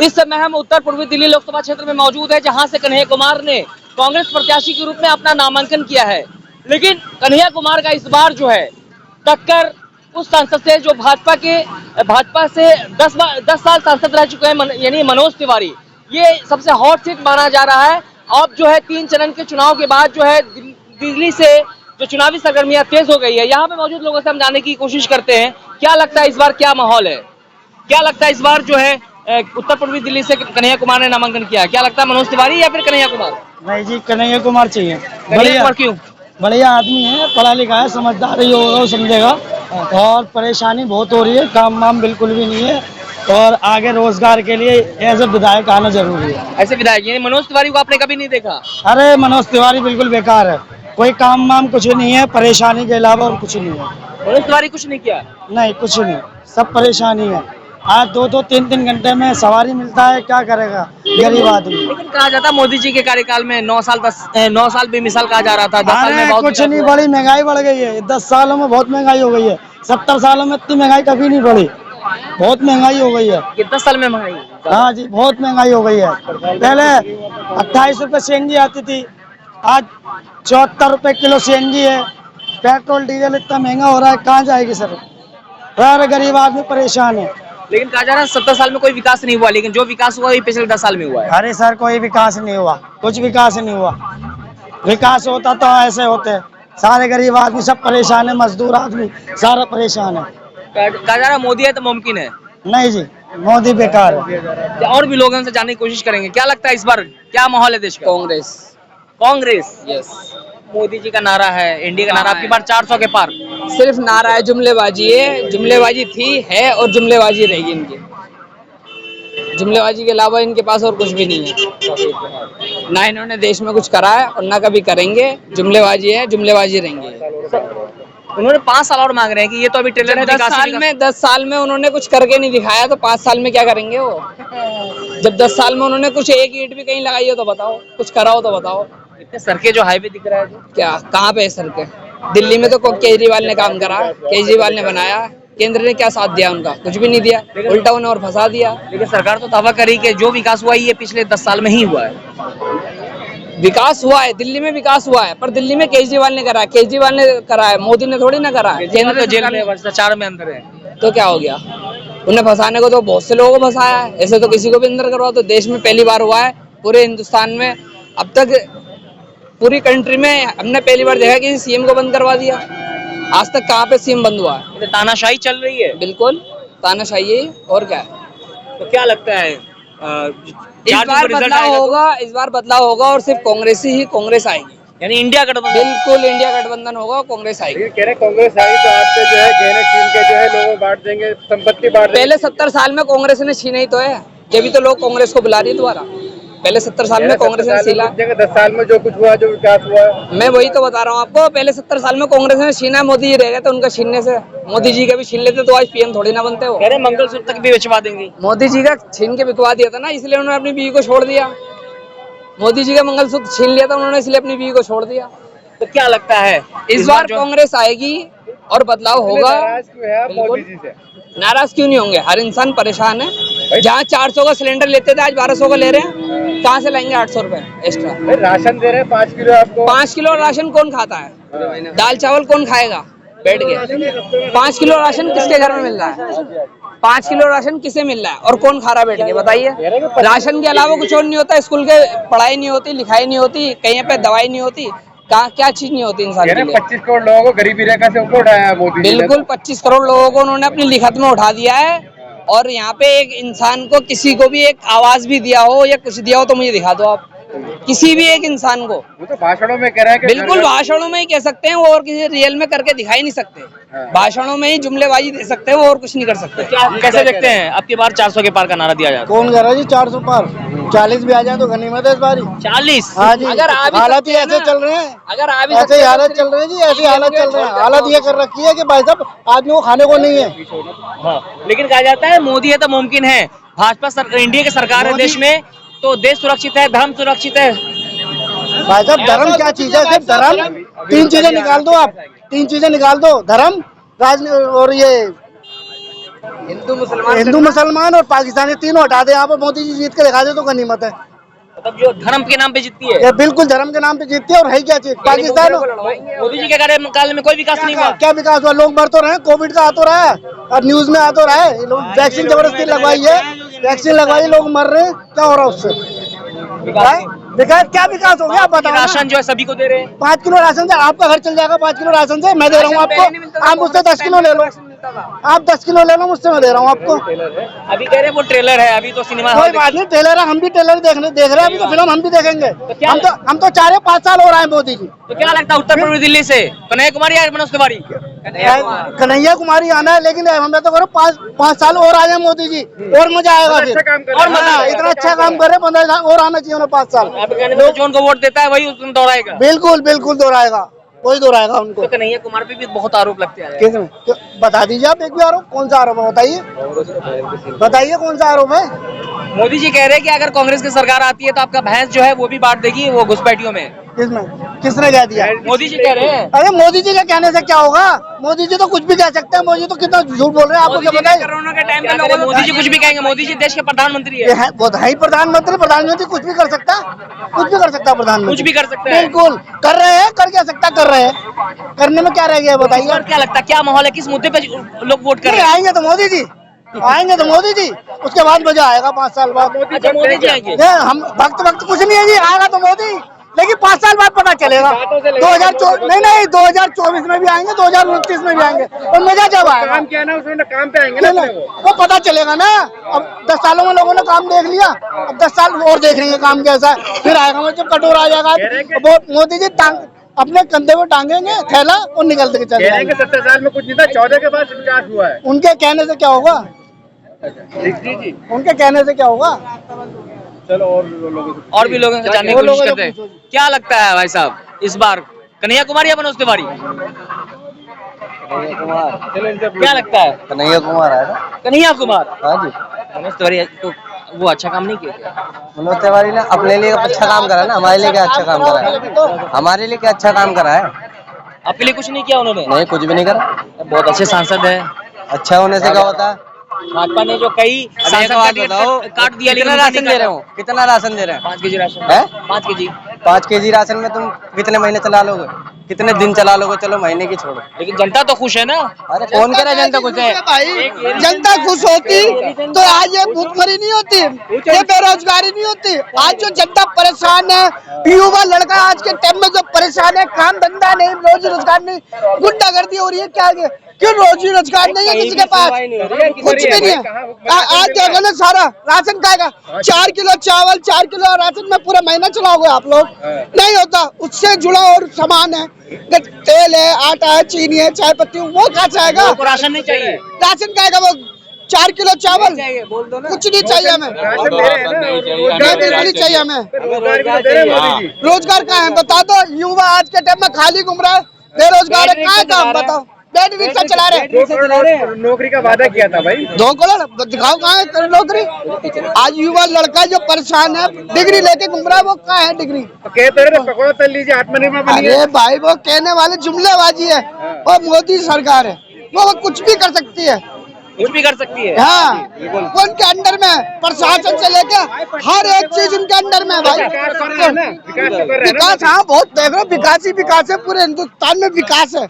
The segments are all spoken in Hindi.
इस समय हम उत्तर पूर्वी दिल्ली लोकसभा क्षेत्र में मौजूद है, जहां से कन्हैया कुमार ने कांग्रेस प्रत्याशी के रूप में अपना नामांकन किया है। लेकिन कन्हैया कुमार का इस बार जो है टक्कर उस सांसद से जो भाजपा से 10 साल सांसद रह चुके हैं, यानी मनोज तिवारी। ये सबसे हॉट सीट माना जा रहा है। अब जो है 3 चरण के चुनाव के बाद जो है दिल्ली से जो चुनावी सरगर्मियां तेज हो गई है। यहाँ पे मौजूद लोगों से हम जानने की कोशिश करते हैं क्या लगता है इस बार क्या माहौल है, क्या लगता है इस बार जो है उत्तर पूर्वी दिल्ली से कन्हैया कुमार ने नामांकन किया, क्या लगता है मनोज तिवारी या फिर कन्हैया कुमार? नहीं जी, कन्हैया कुमार चाहिए। कन्हैया कुमार क्यों? बढ़िया आदमी है, पढ़ा लिखा है, समझदार ही होगा, वो समझेगा। और परेशानी बहुत हो रही है, काम वाम बिल्कुल भी नहीं है। और आगे रोजगार के लिए ऐसे विधायक आना जरूरी है। ऐसे विधायक यानी मनोज तिवारी को आपने कभी नहीं देखा? अरे मनोज तिवारी बिल्कुल बेकार है, कोई काम वाम कुछ नहीं है, परेशानी के अलावा और कुछ नहीं है। मनोज तिवारी कुछ नहीं किया? नहीं, कुछ नहीं, सब परेशानी है। आज 2-2, 3-3 घंटे में सवारी मिलता है, क्या करेगा गरीब आदमी। लेकिन कहा जाता है मोदी जी के कार्यकाल में 9 साल बेमिसाल कहा जा रहा था। 10 साल में बहुत कुछ नहीं, बड़ी महंगाई बढ़ गई है। 10 सालों में बहुत महंगाई हो गई है। 70 सालों में इतनी महंगाई कभी नहीं बढ़ी, बहुत महंगाई हो गई है। 10 साल में महंगाई? हाँ जी, बहुत महंगाई हो गई है। पहले 28 रुपए सीएनजी आती थी, आज 74 रुपए किलो सीएनजी है। पेट्रोल डीजल इतना महंगा हो रहा है, कहाँ जाएगी सर? गरीब आदमी परेशान है। लेकिन कहा जा रहा है 70 साल में कोई विकास नहीं हुआ, लेकिन जो विकास हुआ ये पिछले 10 साल में हुआ है। अरे सर, कोई विकास नहीं हुआ, कुछ विकास नहीं हुआ। विकास होता तो ऐसे होते। सारे गरीब आदमी सब परेशान है, मजदूर आदमी सारा परेशान है। कहा जा रहा है मोदी है तो मुमकिन है। नहीं जी, मोदी बेकार है। और भी लोगों से जानने की कोशिश करेंगे क्या लगता है इस बार क्या माहौल है देश का? कांग्रेस यस। मोदी जी का नारा है, इंडिया का नारा, आपकी बार 400 के पार। सिर्फ नारा है, जुमलेबाजी है, जुमलेबाजी थी है और जुमलेबाजी रहेगी इनकी। जुमलेबाजी के अलावा इनके पास और कुछ भी नहीं है। ना इन्होंने देश में कुछ करा है और ना कभी करेंगे। जुमलेबाजी है, जुमलेबाजी रहेंगे। उन्होंने 5 साल और मांग रहे हैं कि ये तो अभी ट्रेलर है। 10 साल में उन्होंने कुछ करके नहीं दिखाया तो 5 साल में क्या करेंगे वो? जब 10 साल में उन्होंने कुछ एक ईंट भी कहीं लगाई हो तो बताओ, कुछ करा हो तो बताओ। इतने सड़कें जो हाईवे दिख रहा है क्या कहाँ पे है सड़कें? दिल्ली में तो केजरीवाल ने काम करा, केजरीवाल ने बनाया। केंद्र ने क्या साथ दिया उनका? कुछ भी नहीं दिया, उल्टा उन्हें और फंसा दिया। लेकिन सरकार तो दावा करी कि जो विकास हुआ ये पिछले 10 साल में ही हुआ है। विकास हुआ है, दिल्ली में विकास हुआ है, पर दिल्ली में केजरीवाल ने करा, केजरीवाल ने करा है, मोदी ने थोड़ी ना करा। केंद्र तो जेल में भ्रष्टाचार में अंदर है तो क्या हो गया? उन्हें फंसाने को तो बहुत से लोगों को फंसाया है, ऐसे तो किसी को भी अंदर करवा। तो देश में पहली बार हुआ है, पूरे हिंदुस्तान में अब तक पूरी कंट्री में हमने पहली बार देखा कि सीएम को बंद करवा दिया। आज तक कहाँ पे सीएम बंद हुआ है? तानाशाही चल रही है। बिल्कुल तानाशाही है, और क्या है? तो क्या लगता है इस बार बदलाव होगा, इस बार बदलाव होगा और सिर्फ कांग्रेस आएगी, यानी इंडिया गठबंधन। बिल्कुल इंडिया गठबंधन होगा, कांग्रेस आएगी। कह रहे कांग्रेस आई तो आपसे जो है गहने छीन के जो है लोगों बांट देंगे, संपत्ति बांट देंगे। पहले 70 साल में कांग्रेस ने छीना ही तो है, ये भी तो लोग कांग्रेस को बुला रही है दोबारा। पहले 70 साल में कांग्रेस ने छीना। 10 साल में जो कुछ हुआ, जो विकास हुआ, मैं वही तो बता रहा हूँ आपको। पहले 70 साल में कांग्रेस ने छीना, मोदी जी रह गए थे उनका छीनने से। मोदी जी का भी छीन लेते तो आज पीएम थोड़ी ना बनते हो। कह रहे मंगलसूत्र तक भी बिछवा देंगे। मोदी जी का छीन के बिकवा दिया था ना, इसलिए उन्होंने अपनी बीवी को छोड़ दिया। मोदी जी का मंगलसूत्र छीन लिया था उन्होंने, इसलिए अपनी बीवी को छोड़ दिया। तो क्या लगता है इस बार कांग्रेस आएगी और बदलाव होगा। नाराज क्यों है आप मोदी जी से? नाराज क्यों नहीं होंगे? हर इंसान परेशान है। जहाँ 400 का सिलेंडर लेते थे आज 1200 का ले रहे हैं, कहाँ से लाएंगे 800 रुपए एक्स्ट्रा? राशन दे रहे हैं 5 किलो आपको। 5 किलो राशन कौन खाता है? दाल चावल कौन खाएगा बैठ के? 5 किलो राशन किसके घर में मिल रहा है? 5 किलो राशन किसे मिल रहा है और कौन खा रहा है बैठ के? बताइए। राशन के अलावा कुछ और नहीं होता, स्कूल के पढ़ाई नहीं होती, लिखाई नहीं होती, कहीं पे दवाई नहीं होती, क्या चीज नहीं होती इंसान के लिए? 25 करोड़ लोगों को गरीबी रेखा से ऊपर उठाया है मोदी जी ने। बिल्कुल 25 करोड़ लोगों को उन्होंने अपनी लिखत में उठा दिया है। और यहाँ पे एक इंसान को, किसी को भी एक आवाज भी दिया हो या कुछ दिया हो तो मुझे दिखा दो आप, किसी भी एक इंसान को। वो तो भाषणों में कह रहे हैं कि बिल्कुल भाषणों में ही कह सकते हैं वो, और किसी रियल में करके दिखाई नहीं सकते। भाषणों में ही जुमलेबाजी दे सकते हैं वो, और कुछ नहीं कर सकते। क्या कैसे देखते हैं आपकी बार 400 के पार का नारा दिया जाए? कौन कह रहा है जी 400 पार? 40 भी आ जाए तो गनीमत है इस बारी। 40? हाँ जी, अगर हालात ही ऐसे चल रहे हैं, अगर आप ऐसे ही हालत चल रहे हैं जी, ऐसी हालत चल रहे हैं। हालत ये कर रखी है कि भाई साहब आदमी को खाने को नहीं है। हाँ। लेकिन कहा जाता है मोदी है तो मुमकिन है। भाजपा इंडिया की सरकार है देश में, तो देश सुरक्षित है, धर्म सुरक्षित है। भाई साहब धर्म क्या चीज है? सिर्फ धर्म, 3 चीजें निकाल दो आप, 3 चीजें निकाल दो, धर्म, राजनीति और ये हिंदू मुसलमान और पाकिस्तानी तीनों हटा दे, यहाँ पर मोदी जी जीत के दिखा दे तो गनीमत है। मतलब जो धर्म के नाम पे जीतती है, ये बिल्कुल धर्म के नाम पे जीतती है। और है क्या चीज पाकिस्तान? मोदी जी के कार्यकाल में कोई विकास नहीं हुआ। क्या विकास हुआ? लोग मर तो रहे हैं, कोविड का आ तो रहा है और न्यूज में आ तो रहा है। लोग वैक्सीन जबरदस्ती लगवाई है, वैक्सीन लगवाई, लोग मर रहे हैं, क्या हो रहा है उससे? विकास क्या विकास हो गया आप बताओ ना? राशन जो है सभी को दे रहे हैं। 5 किलो राशन से आपका घर चल जाएगा। 5 किलो राशन से मैं दे रहा हूँ आपको, आप मुझसे 10 किलो ले लो। आप 10 किलो ले लो मुझसे, मैं दे रहा हूँ आपको। अभी कह रहे हैं वो ट्रेलर है, अभी तो सिनेमा कोई बात नहीं, ट्रेलर है, हम भी ट्रेलर देख रहे हैं। अभी तो फिल्म हम भी देखेंगे। हम तो 4-5 साल हो रहा है मोदी जी। तो क्या लगता है उत्तर पूर्वी दिल्ली से कन्हैया कुमारी या मनोज तिवारी? कन्हैया कुमारी आना है, लेकिन हमें तो करो 5 साल और आ जाए मोदी जी, और मजा आएगा फिर। और मजा, इतना अच्छा काम कर रहे हैं, 15 साल और आना चाहिए उन्हें। 5 साल जो उनको वोट देता है वही उसमें दोहराएगा। बिल्कुल बिल्कुल दोहराएगा, वही दोहराएगा उनको। तो कन्हैया कुमार पे भी बहुत आरोप लगते हैं। किसमें? बता दीजिए आप एक भी आरोप। कौन सा आरोप है बताइए, बताइए कौन सा आरोप है? मोदी जी कह रहे हैं कि अगर कांग्रेस की सरकार आती है तो आपका भैंस जो है वो भी बांट देगी वो घुसपैठियों में। किसमें? किसने कह दिया? मोदी जी कह रहे हैं। अरे मोदी जी के कहने से क्या होगा? मोदी जी तो कुछ भी कह सकते हैं। मोदी जी तो कितना झूठ बोल रहे हैं, आपको क्या पता है? कोरोना के टाइम पे मोदी जी कुछ भी कहेंगे। मोदी जी देश के प्रधानमंत्री है। वो है ही प्रधानमंत्री। प्रधानमंत्री कुछ भी कर सकता है, कुछ भी कर सकता है प्रधानमंत्री, कुछ भी कर सकता है। बिल्कुल कर रहे हैं। कर क्या सकता, कर रहे हैं। करने में क्या रह गया बताइए? और क्या लगता है क्या माहौल है, किस मुद्दे पे लोग वोट कर रहे हैं? आएंगे तो मोदी जी, आएंगे तो मोदी जी, उसके बाद मजा आएगा 5 साल बाद। अच्छा मोदी जी आएंगे। हम वक्त कुछ नहीं है जी, आएगा तो मोदी, लेकिन 5 साल बाद पता चलेगा। 2024 नहीं 2024 में भी आएंगे, 2029 में भी आएंगे, और मजा जब आएगा। काम किया ना उसने, काम पे आएंगे ना वो पता चलेगा ना। अब 10 सालों में लोगों ने काम देख लिया, अब 10 साल और देख लेंगे काम कैसा है, फिर आएगा जब कटोरा आ जाएगा। वो मोदी जी अपने कंधे में टांगेंगे थैला और निकलते के चले जाएंगे। 70 साल में कुछ नहीं था, 14 के बाद विकास हुआ है। उनके कहने से क्या होगा? जी उनके कहने से क्या होगा? चलो और भी लोगों से जानने की कोशिश करते हैं। क्या लगता है भाई साहब इस बार कन्हैया कुमार या मनोज तिवारी? क्या लगता है? कन्हैया कुमार आएगा। कन्हैया कुमार। हाँ जी। मनोज तिवारी तो वो अच्छा काम नहीं किया क्या? मनोज तिवारी ने अपने लिए अच्छा काम करा ना, हमारे लिए क्या अच्छा काम करा है? हमारे लिए क्या अच्छा काम करा है? आपके लिए कुछ नहीं किया उन्होंने? नहीं, कुछ भी नहीं करा। बहुत अच्छे सांसद है। अच्छा होने से क्या होता है? भाजपा ने जो कई सांसद काट दिया, कितना राशन दे रहे हो? कितना राशन दे रहे हैं? 5 केजी राशन है। 5 केजी 5 केजी राशन में तुम कितने महीने चला लोगे? कितने दिन चला लोगे? चलो महीने की छोड़ो, लेकिन जनता तो खुश है ना। अरे कौन कह रहा है जनता खुश है? भाई जनता खुश होती तो आज ये भूखमरी नहीं होती, ये बेरोजगारी नहीं होती। आज जो जनता परेशान है, युवा लड़का आज के टाइम में जो परेशान है, काम धंधा नहीं, रोजी रोजगार नहीं, गुंडागर्दी हो रही है। क्या है? क्यों रोजी रोजगार नहीं है किसी के पास? कुछ भी नहीं है। आज देखो ना, सारा राशन खाएगा। 4 किलो चावल, 4 किलो राशन में पूरा महीना चलाओगे आप लोग? नहीं होता। उससे जुड़ा और सामान है, तेल है, आटा है, चीनी है, चाय पत्ती, वो कहाँ से आएगा? राशन नहीं चाहिए। राशन खाएगा वो 4 किलो चावल, कुछ नहीं चाहिए हमें। नहीं चाहिए हमें। रोजगार कहाँ है बता दो? युवा आज के टाइम में खाली घूम रहा है, बेरोजगार है। कहाँ है काम बताओ? बैटरी रिक्शा चला रहे। नौकरी का वादा किया था भाई, 2 करोड़ दिखाओ कहाँ है नौकरी? आज युवा लड़का जो परेशान है, डिग्री लेके घूम रहा है, वो कहाँ है डिग्री? तो कहते रहे पकौड़ा तल लीजिए, आत्मनिर्भर बनिए। अरे भाई वो कहने वाले जुमलेबाजी है। वो मोदी सरकार है, वो कुछ भी कर सकती है, कुछ भी कर सकती है। हाँ, वो उनके अंडर में, प्रशासन से लेके हर एक चीज उनके अंडर में है भाई। विकास, हाँ बहुत देख रहे हो, विकास ही विकास है, पूरे हिंदुस्तान में विकास है।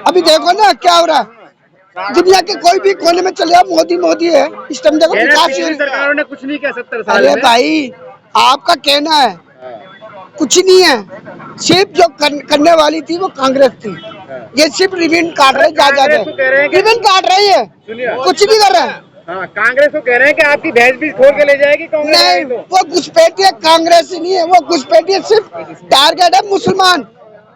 अभी देखो ना क्या हो रहा है, दुनिया के कोई भी कोने में चले जाओ, मोदी मोदी है इस टाइम। देखो विकास सरकारों ने कुछ नहीं किया 70 साल में। अरे भाई आपका कहना है कुछ नहीं है, सिर्फ जो करने वाली थी वो कांग्रेस थी। ये सिर्फ रिबन काट रहे, जा रिबन काट रही है, कुछ नहीं कर रहे हैं। हाँ, कांग्रेस को कह रहे हैं कि आपकी भैंस भी खोल के ले जाएगी कांग्रेस। नहीं, वो घुसपैठिया कांग्रेस ही नहीं है, वो घुसपैठिया सिर्फ टारगेट है मुसलमान।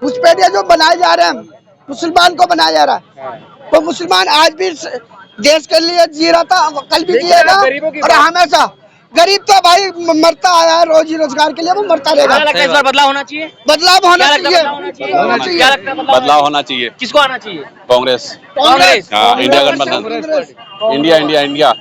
घुसपैठिया जो बनाए जा रहे हैं, मुसलमान को बनाया जा रहा है। वो मुसलमान आज भी देश के लिए जी रहा था, कल भी जिएगा, और हमेशा गरीब तो भाई मरता आया है रोजी रोजगार के लिए, वो मरता रहेगा। लगता है इस बार बदलाव होना चाहिए। बदलाव होना चाहिए, क्या लगता है बदलाव होना चाहिए। किसको आना चाहिए? कांग्रेस। कांग्रेस। हाँ, इंडिया गठबंधन, इंडिया इंडिया इंडिया।